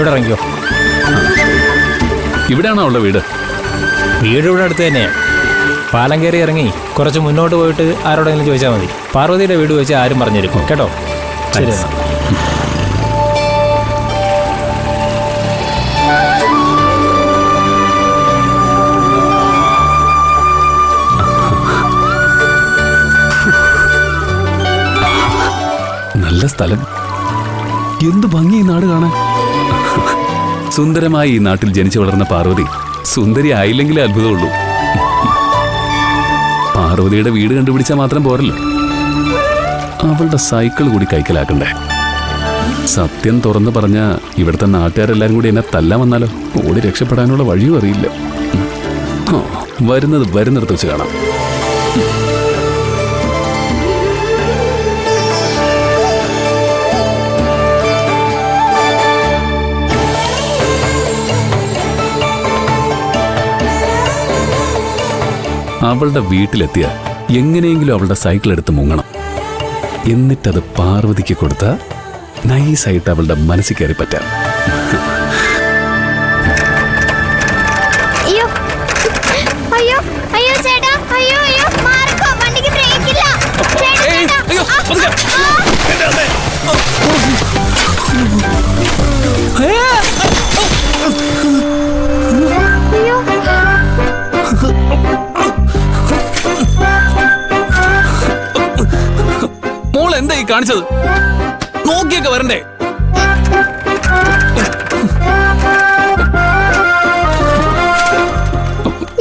ഇവിടെ ഇറങ്ങിക്കോ. ഇവിടെയാണോ ഉള്ള വീട്? വീട് ഇവിടെ അടുത്ത് തന്നെയാണ്. പാലം കയറി ഇറങ്ങി കുറച്ച് മുന്നോട്ട് പോയിട്ട് ആരോടെങ്കിലും ചോദിച്ചാൽ മതി. പാർവതിയുടെ വീട് വെച്ച് ആരും പറഞ്ഞിരിക്കും കേട്ടോ. ശരി. നല്ല സ്ഥലം. എന്ത് ഭംഗി ഈ നാട് കാണാൻ. സുന്ദരമായി ഈ നാട്ടിൽ ജനിച്ചു വളർന്ന പാർവതി സുന്ദരി ആയില്ലെങ്കിലേ അത്ഭുതമുള്ളൂ. പാർവതിയുടെ വീട് കണ്ടുപിടിച്ചാൽ മാത്രം പോരല്ലോ, അവളുടെ സൈക്കിൾ കൂടി കൈക്കലാക്കണ്ടേ. സത്യം തുറന്നു പറഞ്ഞ ഇവിടുത്തെ നാട്ടുകാരെല്ലാരും കൂടി എന്നെ തല്ലാൻ വന്നാലോ? ഓടി രക്ഷപ്പെടാനുള്ള വഴിയും അറിയില്ല. വരുന്നിടത്ത് വെച്ച് കാണാം. അവളുടെ വീട്ടിലെത്തിയ എങ്ങനെയെങ്കിലും അവളുടെ സൈക്കിൾ എടുത്ത് മുങ്ങണം. എന്നിട്ടത് പാർവതിക്ക് കൊടുത്ത നൈസായിട്ട് അവളുടെ മനസ്സിൽ കയറി പറ്റാം. മോൾ എന്താ ഈ കാണിച്ചത്? നോക്കിയൊക്കെ വരണ്ടേ?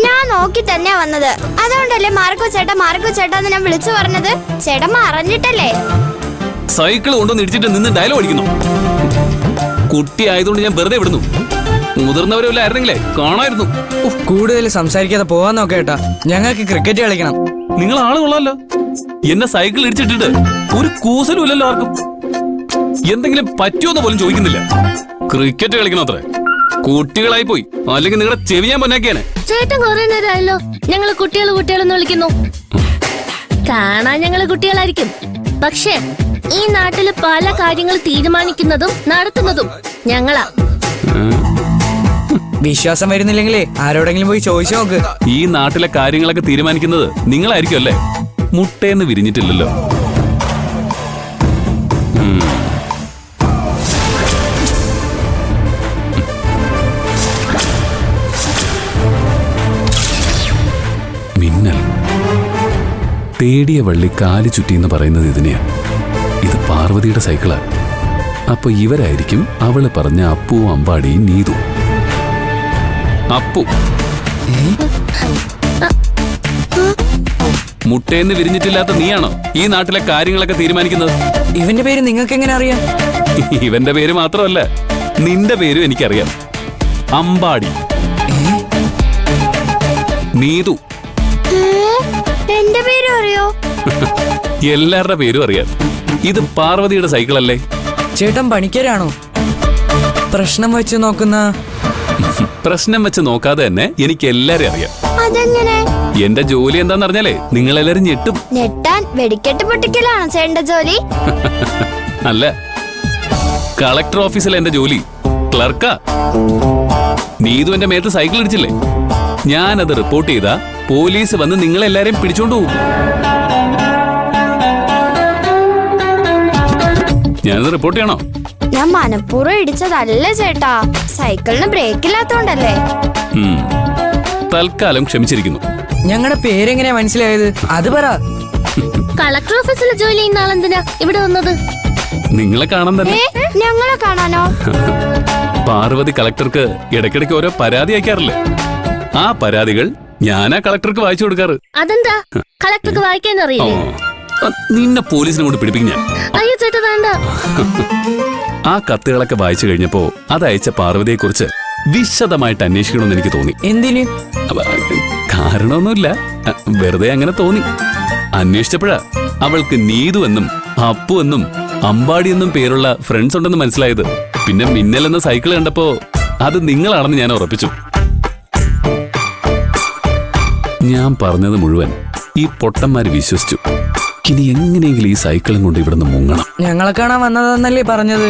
ഞാൻ നോക്കി തന്നെയാ വന്നത്. അതുകൊണ്ടല്ലേ മാർക്കോ ചേട്ടാ എന്ന് ഞാൻ വിളിച്ചു പറഞ്ഞത്. ചേട്ടൻ അറിഞ്ഞിട്ടല്ലേ? സൈക്കിൾ കൊണ്ടൊന്ന് ഇടിച്ചിട്ട് നിന്ന് ഡയലോഗ് അടിക്കുന്നു. കുട്ടി ആയതുകൊണ്ട് ഞാൻ വെറുതെ വിടുന്നു. മുതിർന്നവരെ വല്ല ആയിരുന്നെങ്കിലേ കാണായിരുന്നു. കൂടുതൽ സംസാരിക്കാതെ പോവാൻ നോക്കേട്ടാ, ഞങ്ങൾക്ക് ക്രിക്കറ്റ് കളിക്കണം. നിങ്ങൾ ആള് കൊള്ളാമല്ലോ. എന്നെ സൈക്കിൾ ഇടിച്ചിട്ടിട്ട് ഒരു കൂസലും ഇല്ലല്ലോ ആർക്കും. എന്തെങ്കിലും പറ്റുമെന്ന് പോലും ചോദിക്കുന്നില്ല. ക്രിക്കറ്റ് കളിക്കണോ അത്രേ? കുട്ടികളായി പോയി, അല്ലെങ്കിൽ നിങ്ങളുടെ ചെവി ഞാൻ പൊന്നാക്കിയാണ്. ചേട്ടൻ കുറെ നേരമായല്ലോ ഞങ്ങള് കുട്ടികളെന്ന് വിളിക്കുന്നു. കാണാൻ ഞങ്ങള് കുട്ടികളായിരിക്കും, പക്ഷേ ഈ നാട്ടില് പല കാര്യങ്ങൾ തീരുമാനിക്കുന്നതും നടത്തുന്നതും ഞങ്ങളാ. വിശ്വാസം വരുന്നില്ലെങ്കിലേ ആരോടെങ്കിലും പോയി ചോദിച്ചു നോക്ക്. ഈ നാട്ടിലെ കാര്യങ്ങളൊക്കെ തീരുമാനിക്കുന്നത് നിങ്ങളായിരിക്കും അല്ലേ? മുട്ടേന്ന് വിരിഞ്ഞിട്ടില്ലല്ലോ. മിന്നൽ തേടിയ വള്ളി കാലി ചുറ്റി എന്ന് പറയുന്നത് ഇതിനെയാ. ഇത് പാർവതിയുടെ സൈക്കിളാ. അപ്പൊ ഇവരായിരിക്കും അവള് പറഞ്ഞ അപ്പുവും അമ്പാടിയും നീതു. അപ്പു മുട്ടേന്ന് വിരിഞ്ഞിട്ടില്ലാത്ത നീയാണോ ഈ നാട്ടിലെ കാര്യങ്ങളൊക്കെ തീരുമാനിക്കുന്നത്? ഇവന്റെ പേര് നിങ്ങൾക്ക് എങ്ങനെ അറിയാം? ഇവന്റെ പേര് മാത്രമല്ല, നിന്റെ പേരും എനിക്കറിയാം. അമ്പാടി. നീതു. എന്റെ പേരും അറിയോ? എല്ലാവരുടെ പേരും അറിയാം. ഇത് പാർവതിയുടെ സൈക്കിളല്ലേ? ചേട്ടൻ പണിക്കരാണോ? പ്രശ്നം വെച്ച് നോക്കുന്ന? പ്രശ്നം വെച്ച് നോക്കാതെ തന്നെ എനിക്ക് എല്ലാരും അറിയാം. അതെങ്ങനെ? എന്റെ ജോലി എന്താന്ന് അറിഞ്ഞാലേ നിങ്ങളെല്ലാരും ഞെട്ടും. ഞെട്ടാൻ വെടിക്കെട്ട് പൊട്ടിക്കലാണോ ചേട്ടന്റെ ജോലി? അല്ല, കളക്ടർ ഓഫീസിലെ എന്റെ ജോലി ക്ലർക്കാ. നീതു എന്റെ മേത്ത് സൈക്കിൾ ഇടിച്ചില്ലേ? ഞാനത് റിപ്പോർട്ട് ചെയ്താ പോലീസ് വന്ന് നിങ്ങളെല്ലാരെയും പിടിച്ചോണ്ട് പോകും. ഞാനത് റിപ്പോർട്ട് ചെയ്യണോ? ഞാൻ മനപ്പൂർവ്വം ഇടിച്ചതല്ല ചേട്ടാ, സൈക്കിളിന് ബ്രേക്ക് ഇല്ലാത്തോണ്ടല്ലേ. തൽക്കാലം ക്ഷമിച്ചിരിക്കുന്നു. ഞങ്ങളുടെ പേരെങ്ങനെയാ മനസ്സിലായത്? അത് പറ. കളക്ടർ ഓഫീസിലെ ജോലി ചെയ്യുന്ന ആളെന്തിനാ ഇവിടെ വന്നത്? നിങ്ങളെ കാണാൻ തന്നെ. ഞങ്ങളെ കാണാനോ? പാർവതി കളക്ടർക്ക് ഇടയ്ക്കിടയ്ക്ക് ഓരോ പരാതി അയക്കാറില്ലേ? ആ പരാതികൾ ഞാനാ കളക്ടർക്ക് വായിച്ചു കൊടുക്കാറ്. അതെന്താ കളക്ടർക്ക് വായിക്കാൻ അറിയില്ലേ? നിന്നെ പോലീസിനെ കൊണ്ട് പിടിപ്പിക്കും ഞാൻ. അയ്യോ ചേട്ടാ വേണ്ട. ആ കത്തുകളൊക്കെ വായിച്ചു കഴിഞ്ഞപ്പോ അത് അയച്ച പാർവതിയെ കുറിച്ച് വിശദമായിട്ട് അന്വേഷിക്കണമെന്ന് എനിക്ക് തോന്നി. എന്തിന്? കാരണമൊന്നുമില്ല, വെറുതെ അങ്ങനെ തോന്നി. അന്വേഷിച്ചപ്പോഴാ അവൾക്ക് നീതു എന്നും അപ്പു എന്നും അമ്പാടി എന്നും പേരുള്ള ഫ്രണ്ട്സ് ഉണ്ടെന്ന് മനസ്സിലായത്. പിന്നെ മിന്നൽ എന്ന സൈക്കിൾ കണ്ടപ്പോ അത് നിങ്ങളാണെന്ന് ഞാൻ ഉറപ്പിച്ചു. ഞാൻ പറഞ്ഞത് മുഴുവൻ ഈ പൊട്ടന്മാര് വിശ്വസിച്ചു. ഇനി എങ്ങനെയെങ്കിലും ഈ സൈക്കിളും കൊണ്ട് ഇവിടുന്ന് മുങ്ങണം. ഞങ്ങളെ കാണാൻ വന്നതെന്നല്ലേ പറഞ്ഞത്?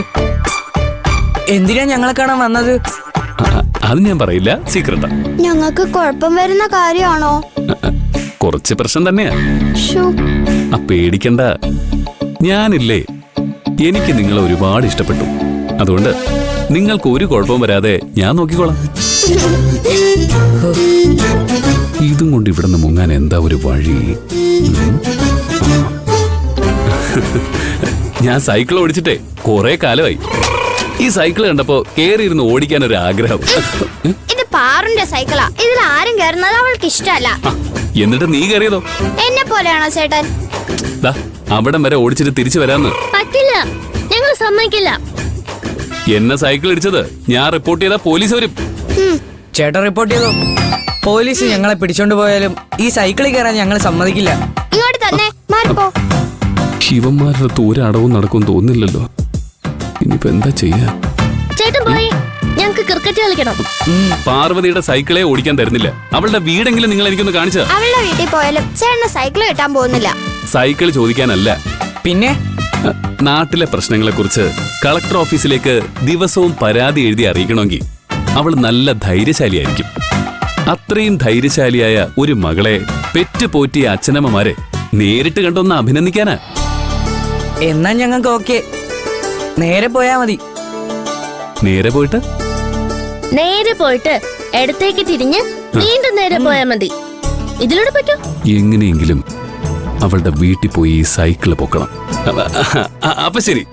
എന്തിനാ ഞങ്ങളെ കാണാൻ വന്നത്? അത് ഞാൻ പറയില്ല, സീക്രട്ടാ. ഞങ്ങൾക്ക് കുഴപ്പം വരുന്ന കാര്യമാണോ? കുറച്ച് പ്രശ്നം തന്നെയാ. ശ്ശോ. പേടിക്കണ്ട, ഞാനില്ലേ, എനിക്ക് നിങ്ങളെ ഒരുപാട് ഇഷ്ടപ്പെട്ടു. അതുകൊണ്ട് നിങ്ങൾക്ക് ഒരു കുഴപ്പവും വരാതെ ഞാൻ നോക്കിക്കോളാം. ഇതും കൊണ്ട് ഇവിടെ നിന്ന് മുങ്ങാൻ എന്താ ഒരു വഴി? ഞാൻ സൈക്കിൾ ഓടിച്ചിട്ടേ കുറെ കാലമായി. ഈ സൈക്കിൾ കണ്ടപ്പോ കേറിയിരുന്ന് ഓടിക്കാൻ ഒരു ആഗ്രഹം. ഇത് പാറുന്റെ സൈക്കിളാ. ഇതിൽ ആരും കയറുന്നത് അവൾക്ക് ഇഷ്ടമല്ല. എന്നിട്ട് നീ കയറിയതോ? എന്നെ പോലെയാണോ ചേട്ടൻ? ദാ അവിടം വരെ ഓടിച്ചിട്ട് തിരിച്ചു വരാന്ന്. പറ്റില്ല, ഞങ്ങൾ സമ്മതിക്കില്ല. എന്നെ സൈക്കിൾ ഇടിച്ചത് ഞാൻ റിപ്പോർട്ട് ചെയ്താ പോലീസ് വരും. ചേട്ടൻ റിപ്പോർട്ട് ചെയ്തോ? പോലീസ് ഞങ്ങളെ പിടിച്ചോണ്ട് പോയാലും ഈ സൈക്കിളിൽ കയറാൻ ഞങ്ങൾ സമ്മതിക്കില്ല. ഇങ്ങോട്ട് തന്നെ മാറിപ്പോ. ശിവന്മാരുടെ ഒരു അടവും നടക്കും തോന്നില്ലല്ലോ. ഇനിയിപ്പോ എന്താ ചെയ്യാ? ചേട്ടൻ പോയി, ഞങ്ങൾക്ക് ക്രിക്കറ്റ് കളിക്കണം. പാർവതിയുടെ സൈക്കിളെ ഓടിക്കാൻ തരുന്നില്ല. അവളുടെ വീടെങ്കിലും നിങ്ങൾ എനിക്കൊന്ന് കാണിച്ചാ. അവളുടെ വീട്ടിൽ പോയാലും ചേട്ടന് സൈക്കിൾ കിട്ടാൻ പോകുന്നില്ല. സൈക്കിൾ ചോദിക്കാനല്ല, പിന്നെ നാട്ടിലെ പ്രശ്നങ്ങളെ കുറിച്ച് കളക്ടർ ഓഫീസിലേക്ക് ദിവസവും പരാതി എഴുതി അറിയിക്കണമെങ്കിൽ അവൾ നല്ല ധൈര്യശാലിയായിരിക്കും. അത്രയും ധൈര്യശാലിയായ ഒരു മകളെ പെറ്റുപോറ്റിയ അച്ഛനമ്മമാരെ നേരിട്ട് കണ്ടൊന്ന് അഭിനന്ദിക്കാനാ. എന്നാ ഞങ്ങൾക്ക് ഓക്കെ, നേരെ പോയാ മതി. നേരെ പോയിട്ട് നേരെ പോയിട്ട് ഇടത്തേക്ക് തിരിഞ്ഞ് വീണ്ടും നേരെ പോയാൽ മതി. ഇതിലൂടെ പറ്റോ? എങ്ങനെയെങ്കിലും അവളുടെ വീട്ടിൽ പോയി സൈക്കിള് പൊക്കണം. അപ്പൊ ശരി.